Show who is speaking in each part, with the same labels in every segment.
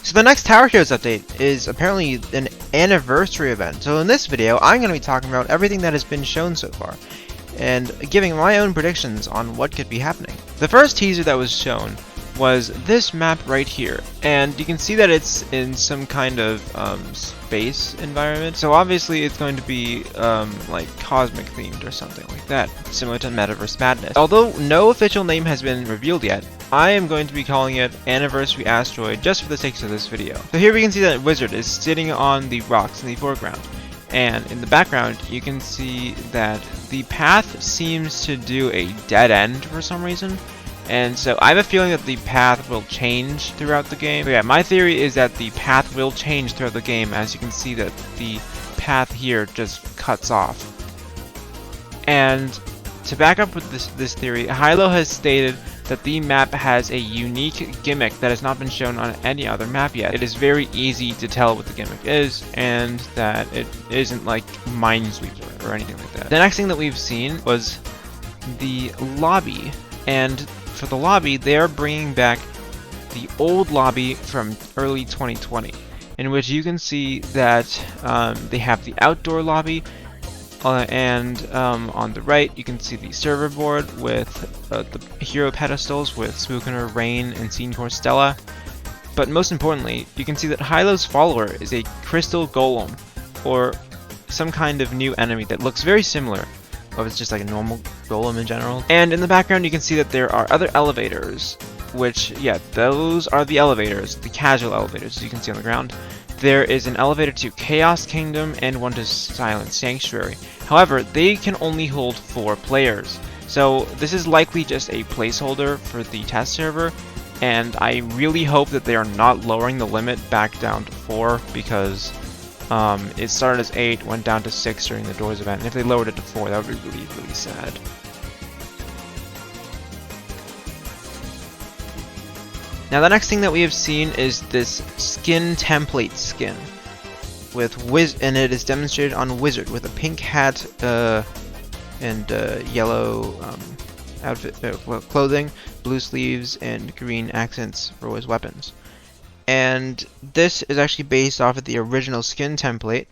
Speaker 1: So the next Tower Heroes update is apparently an anniversary event. So in this video, I'm going to be talking about everything that has been shown so far, and giving my own predictions on what could be happening. The first teaser that was shown was this map right here, and you can see that it's in some kind of space environment. So obviously it's going to be like cosmic themed or something like that, similar to Metaverse Madness. Although no official name has been revealed yet, I am going to be calling it Anniversary Asteroid just for the sake of this video. So here we can see that Wizard is sitting on the rocks in the foreground, and in the background you can see that the path seems to do a dead end for some reason. And so I have a feeling that the path will change throughout the game. But yeah, my theory is that the path will change throughout the game, as you can see that the path here just cuts off. And to back up with this theory, Hilo has stated that the map has a unique gimmick that has not been shown on any other map yet. It is very easy to tell what the gimmick is, and that it isn't like Minesweeper or anything like that. The next thing that we've seen was the lobby, and for the lobby, they are bringing back the old lobby from early 2020, in which you can see that they have the outdoor lobby, and on the right you can see the server board with the hero pedestals with Spookener, Rain, and Scenecore Stella. But most importantly, you can see that Hilo's follower is a crystal golem, or some kind of new enemy that looks very similar. Or it's just like a normal golem in general. And in the background you can see that there are other elevators, which, yeah, those are the elevators, the casual elevators, as you can see on the ground. There is an elevator to Chaos Kingdom and one to Silent Sanctuary. However, they can only hold 4 players. So this is likely just a placeholder for the test server, and I really hope that they are not lowering the limit back down to 4, because it started as 8, went down to 6 during the Doors event, and if they lowered it to 4, that would be really, really sad. Now the next thing that we have seen is this skin template skin, with and it is demonstrated on Wizard with a pink hat and yellow outfit clothing, blue sleeves, and green accents for his weapons. And this is actually based off of the original skin template,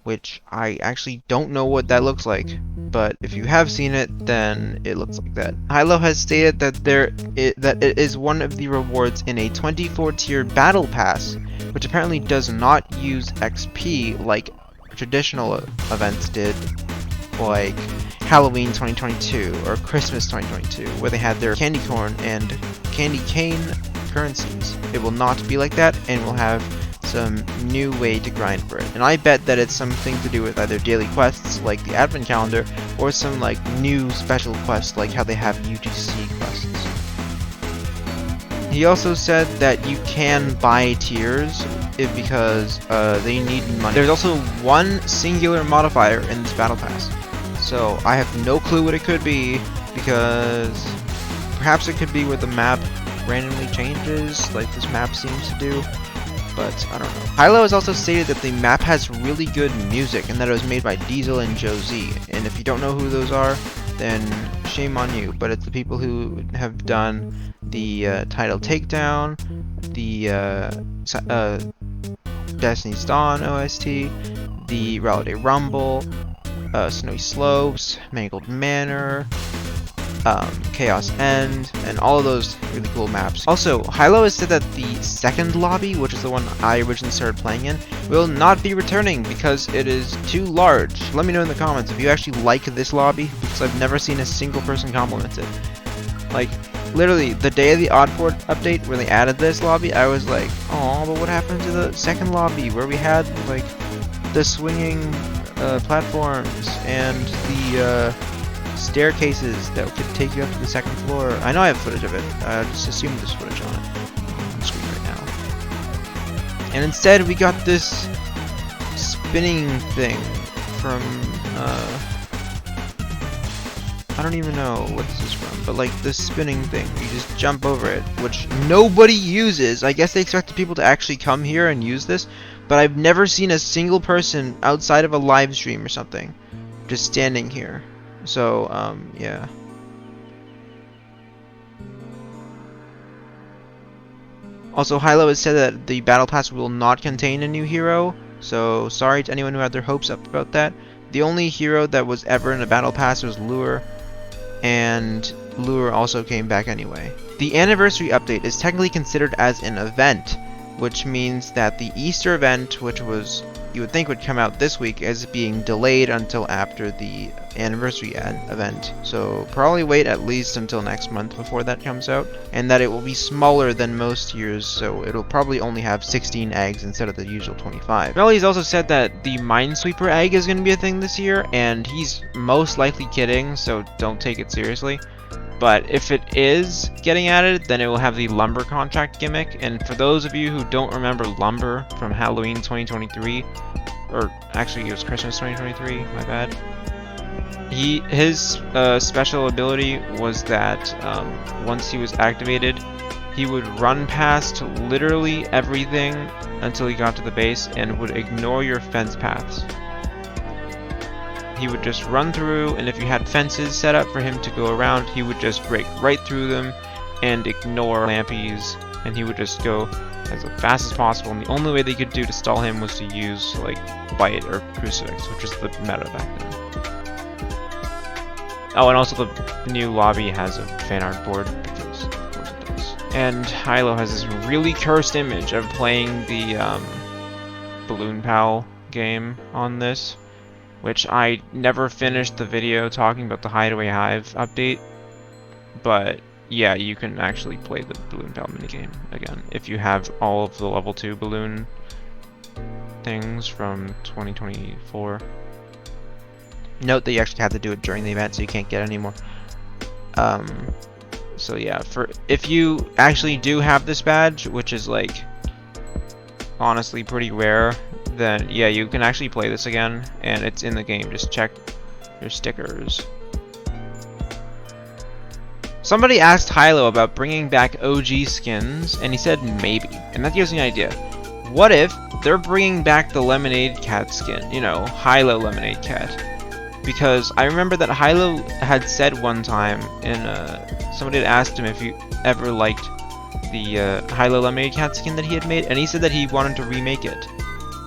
Speaker 1: which I actually don't know what that looks like, but if you have seen it, then it looks like that. Hilo has stated that it is one of the rewards in a 24-tier battle pass, which apparently does not use XP like traditional events did, like Halloween 2022 or Christmas 2022, where they had their candy corn and candy cane currencies. It will not be like that, and will have some new way to grind for it. And I bet that it's something to do with either daily quests like the advent calendar, or some like new special quests like how they have UGC quests. He also said that you can buy tiers because they need money. There's also one singular modifier in this battle pass, so I have no clue what it could be, because perhaps it could be where the map randomly changes, like this map seems to do, but I don't know. Hilo has also stated that the map has really good music, and that it was made by Diesel and Joe Z, and if you don't know who those are, then shame on you, but it's the people who have done the Title Takedown, the Destiny's Dawn OST, the Reality Rumble, Snowy Slopes, Mangled Manor, Chaos End, and all of those really cool maps. Also, Hilo has said that the second lobby, which is the one I originally started playing in, will not be returning because it is too large. Let me know in the comments if you actually like this lobby, because I've never seen a single person compliment it. Like, literally, the day of the Oddport update where they added this lobby, I was like, oh, but what happened to the second lobby where we had, like, the swinging platforms and the staircases that could take you up to the second floor? I know I have footage of it. I just assumed there's footage on the screen right now. And instead we got this spinning thing from I don't even know what this is from, but like this spinning thing, you just jump over it, which nobody uses. I guess they expected people to actually come here and use this, but I've never seen a single person outside of a live stream or something just standing here. So, yeah. Also, Hilo has said that the Battle Pass will not contain a new hero, so sorry to anyone who had their hopes up about that. The only hero that was ever in a Battle Pass was Lure, and Lure also came back anyway. The anniversary update is technically considered as an event, which means that the Easter event, which was you would think would come out this week, is being delayed until after the anniversary event. So probably wait at least until next month before that comes out, and that it will be smaller than most years, so it'll probably only have 16 eggs instead of the usual 25. Melly's also said that the Minesweeper egg is going to be a thing this year, and he's most likely kidding, so don't take it seriously. But if it is getting added, then it will have the lumber contract gimmick. And for those of you who don't remember lumber from Halloween 2023, or actually it was Christmas 2023, my bad. His special ability was that once he was activated, he would run past literally everything until he got to the base and would ignore your fence paths. He would just run through, and if you had fences set up for him to go around, he would just break right through them and ignore lampies, and he would just go as fast as possible. And the only way they could do to stall him was to use like Bite or Crucifix, which is the meta back then. Oh, and also the new lobby has a fan art board, because of course it does. And Hilo has this really cursed image of playing the Balloon Pal game on this, which I never finished the video talking about the Hideaway Hive update, but yeah, you can actually play the Balloon Pal minigame again if you have all of the level 2 balloon things from 2024. Note that you actually have to do it during the event, so you can't get any more. So yeah, if you actually do have this badge, which is like honestly pretty rare, then yeah, you can actually play this again, and it's in the game. Just check your stickers. Somebody asked Hilo about bringing back OG skins, and he said maybe, and that gives me an idea. What if they're bringing back the Lemonade Cat skin? You know, Hilo Lemonade Cat. Because I remember that Hilo had said one time, somebody had asked him if he ever liked the Hilo Lemonade Cat skin that he had made, and he said that he wanted to remake it,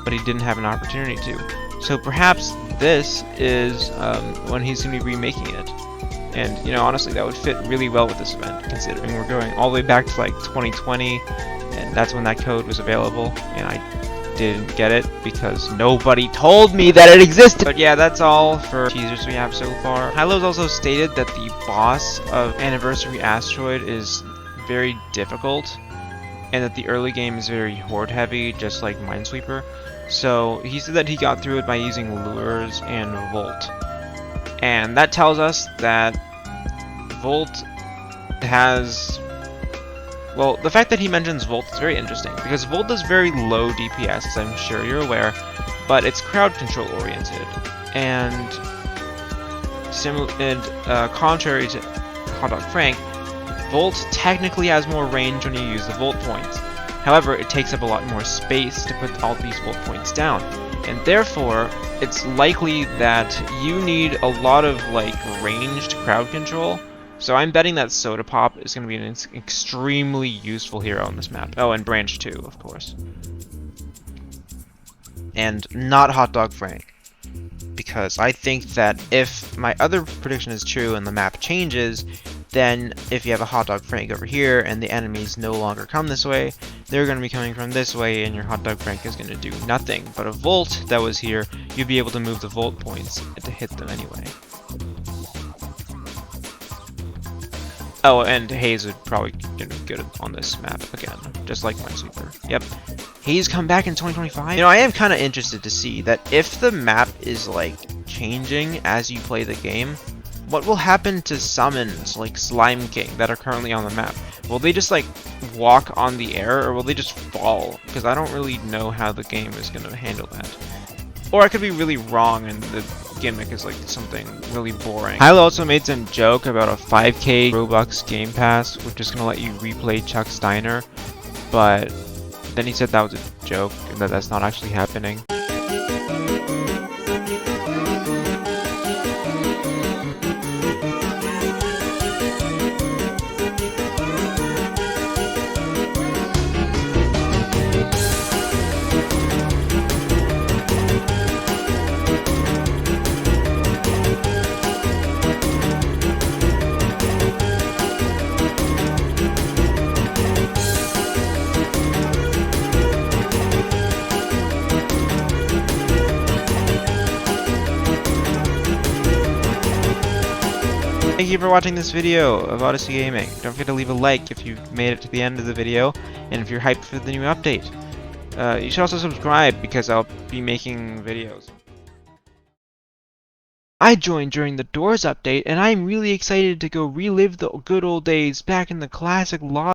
Speaker 1: but he didn't have an opportunity to. So perhaps this is when he's going to be remaking it. And, you know, honestly, that would fit really well with this event, considering we're going all the way back to like 2020, and that's when that code was available, and I didn't get it because nobody told me that it existed. But yeah, that's all for teasers we have so far. Hilo's also stated that the boss of Anniversary Asteroid is very difficult, and that the early game is very horde heavy, just like Minesweeper. So he said that he got through it by using lures and Volt. And that tells us that Volt has... Well, the fact that he mentions Volt is very interesting, because Volt is very low DPS, as I'm sure you're aware, but it's crowd control oriented. And contrary to Hot Dog Frank, Volt technically has more range when you use the Volt points. However, it takes up a lot more space to put all these Volt points down. And therefore, it's likely that you need a lot of like ranged crowd control. So I'm betting that Soda Pop is going to be an extremely useful hero on this map. Oh, and Branch 2, of course. And not Hot Dog Frank. Because I think that if my other prediction is true and the map changes, then if you have a Hot Dog Frank over here and the enemies no longer come this way, they're going to be coming from this way, and your Hot Dog Frank is going to do nothing. But a Volt that was here, you'd be able to move the Volt points to hit them anyway. Oh, and Haze would probably be good on this map again, just like Minesweeper. Yep. Haze come back in 2025? You know, I am kind of interested to see that if the map is, like, changing as you play the game, what will happen to summons like Slime King that are currently on the map? Will they just, like, walk on the air, or will they just fall? Because I don't really know how the game is going to handle that. Or I could be really wrong and the gimmick is like something really boring. Hilo also made some joke about a 5k Robux Game Pass, which is going to let you replay Chuck Steiner, but then he said that was a joke and that that's not actually happening. Thank you for watching this video of Odyssey Gaming. Don't forget to leave a like if you made it to the end of the video, and if you're hyped for the new update. You should also subscribe because I'll be making videos. I joined during the Doors update, and I'm really excited to go relive the good old days back in the classic lobby.